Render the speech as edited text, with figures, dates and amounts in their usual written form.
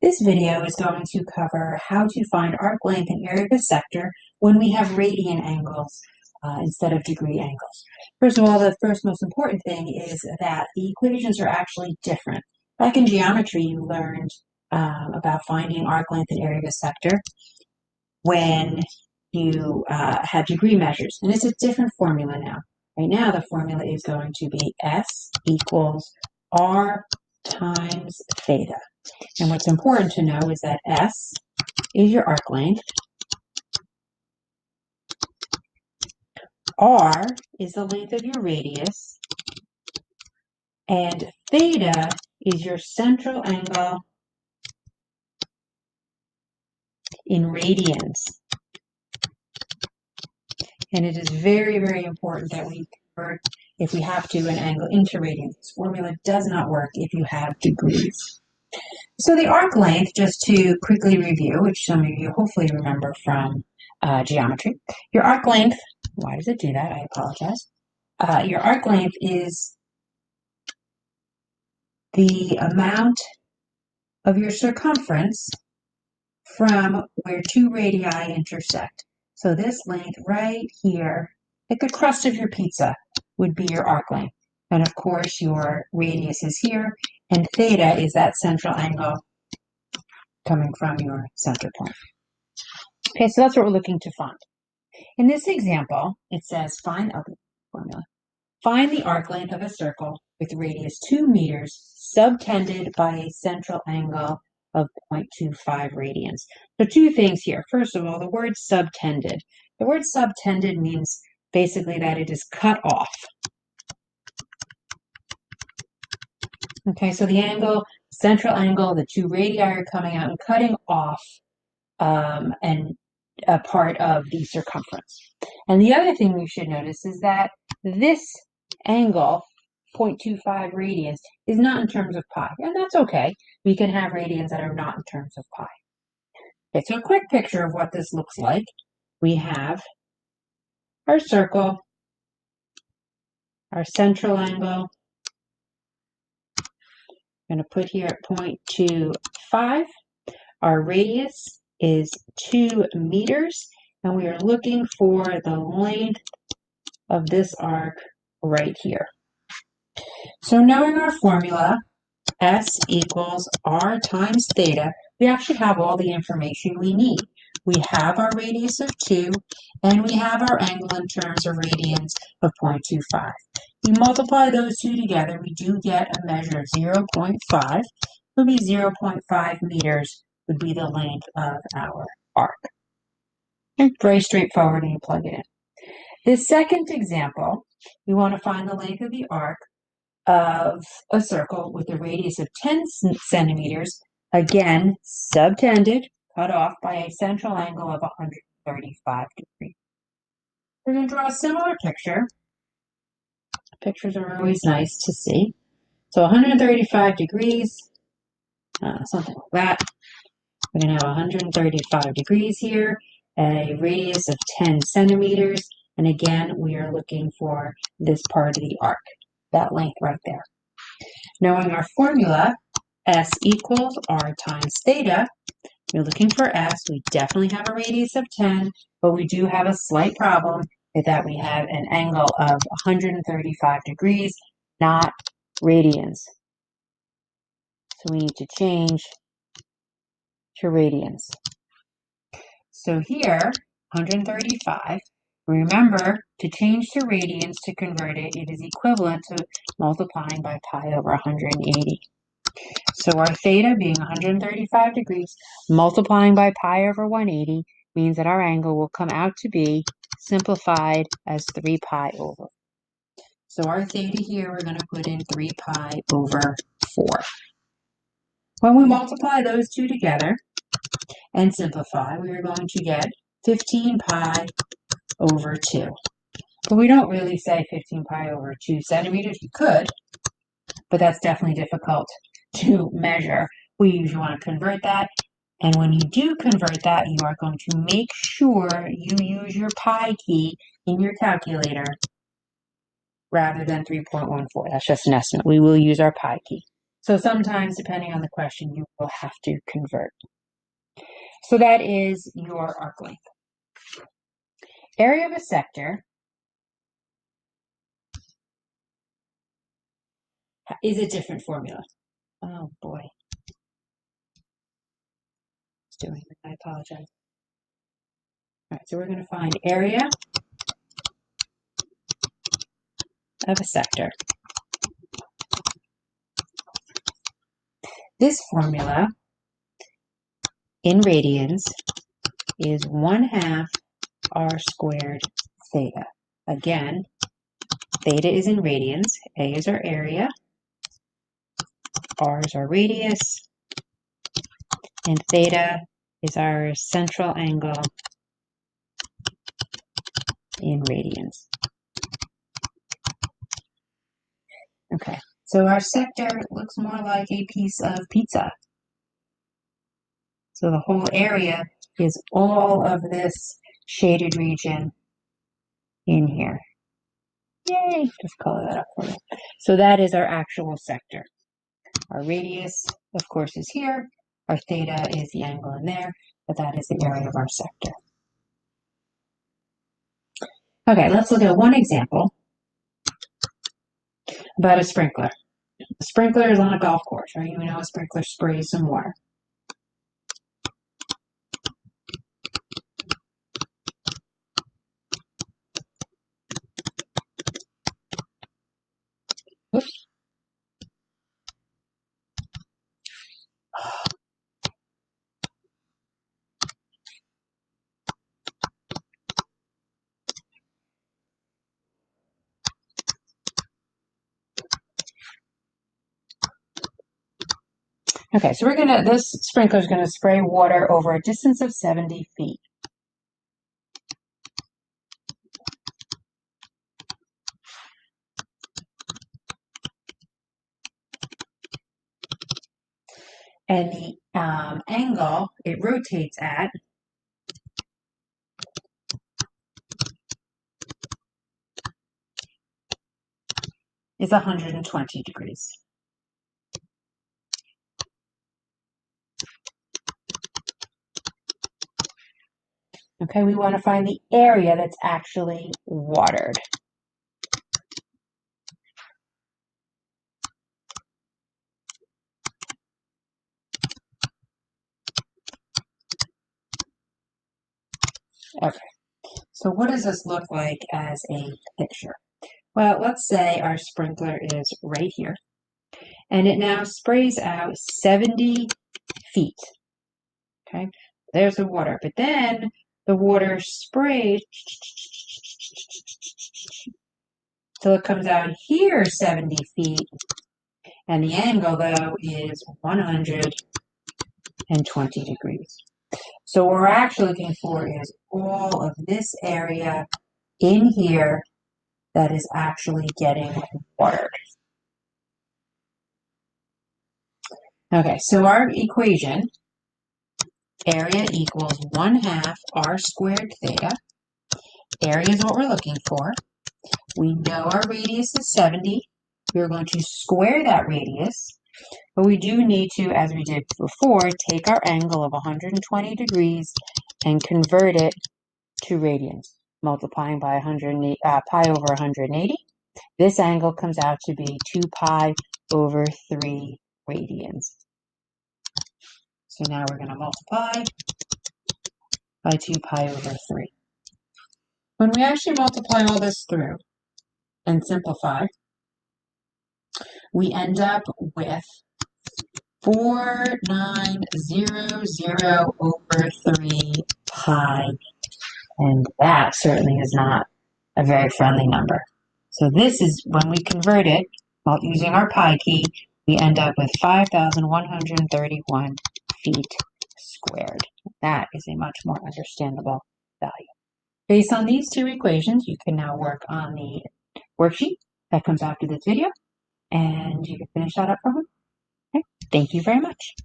This video is going to cover how to find arc length and area of a sector when we have radian angles instead of degree angles. First of all, the first most important thing is that the equations are actually different. Back in geometry, you learned about finding arc length and area of a sector when you had degree measures, and it's a different formula now. Right now, the formula is going to be S equals R times theta. And what's important to know is that S is your arc length, R is the length of your radius, and theta is your central angle in radians. And it is very, very important that we convert, if we have to, an angle into radians. This formula does not work if you have degrees. So the arc length, just to quickly review, which some of you hopefully remember from geometry, your arc length, why does it do that? I apologize. Your arc length is the amount of your circumference from where two radii intersect. So this length right here, like the crust of your pizza, would be your arc length. And of course, your radius is here, and theta is that central angle coming from your center point. Okay, so that's what we're looking to find. In this example, it says find the arc length of a circle with radius 2 meters subtended by a central angle of 0.25 radians. So two things here. First of all, the word subtended. The word subtended means basically that it is cut off. Okay, so the angle, central angle, the two radii are coming out and cutting off and a part of the circumference. And the other thing you should notice is that this angle, 0.25 radians, is not in terms of pi, and that's okay. We can have radians that are not in terms of pi. Okay, so a quick picture of what this looks like. We have our circle, our central angle. I'm going to put here at 0.25. Our radius is 2 meters, and we are looking for the length of this arc right here. So knowing our formula, S equals R times theta, we actually have all the information we need. We have our radius of 2, and we have our angle in terms of radians of 0.25. We multiply those two together, we do get a measure of 0.5. It would be 0.5 meters would be the length of our arc. And very straightforward, and you plug it in. The second example, we want to find the length of the arc of a circle with a radius of 10 centimeters, again, subtended, cut off by a central angle of 135 degrees. We're going to draw a similar picture. Pictures are always nice to see. So 135 degrees, something like that. We're going to have 135 degrees here, a radius of 10 centimeters, and again, we are looking for this part of the arc, that length right there. Knowing our formula, S equals R times theta, we're looking for S. We definitely have a radius of 10, but we do have a slight problem with that we have an angle of 135 degrees, not radians. So we need to change to radians. So here, 135, remember to change to radians to convert it, it is equivalent to multiplying by pi over 180. So our theta being 135 degrees, multiplying by pi over 180 means that our angle will come out to be simplified as 3 pi over. So our theta here, we're going to put in 3 pi over 4. When we multiply those two together and simplify, we are going to get 15 pi over 2. But we don't really say 15 pi over 2 centimeters. You could, but that's definitely difficult to measure. We usually want to convert that. And when you do convert that, you are going to make sure you use your pi key in your calculator rather than 3.14. That's just an estimate. We will use our pi key. So sometimes, depending on the question, you will have to convert. So that is your arc length. Area of a sector is a different formula. Oh boy. It's doing it. I apologize. All right, so we're going to find area of a sector. This formula in radians is 1/2 r squared theta. Again, theta is in radians, A is our area, R is our radius, and theta is our central angle in radians. Okay, so our sector looks more like a piece of pizza. So the whole area is all of this shaded region in here. Yay, just color that up for you. So that is our actual sector. Our radius, of course, is here. Our theta is the angle in there, but that is the area of our sector. Okay, let's look at one example about a sprinkler. A sprinkler is on a golf course, right? You know a sprinkler sprays some water. Oops. Okay, so this sprinkler is gonna spray water over a distance of 70 feet. And the angle it rotates at is 120 degrees. Okay, we want to find the area that's actually watered. Okay, so what does this look like as a picture? Well, let's say our sprinkler is right here, and it now sprays out 70 feet. Okay, there's the water, but then the water sprays till it comes out here 70 feet, and the angle though is 120 degrees. So what we're actually looking for is all of this area in here that is actually getting watered. Okay, so our equation, area equals 1/2 r squared theta. Area is what we're looking for. We know our radius is 70. We're going to square that radius, but we do need to, as we did before, take our angle of 120 degrees and convert it to radians, multiplying by pi over 180. This angle comes out to be 2 pi over 3 radians. So now we're going to multiply by 2 pi over 3. When we actually multiply all this through and simplify, we end up with 4900 over 3 pi, and that certainly is not a very friendly number. So this is, when we convert it, while using our pi key, we end up with 5,131 feet squared. That is a much more understandable value. Based on these two equations, you can now work on the worksheet that comes after this video, and you can finish that up for home. Okay. Thank you very much.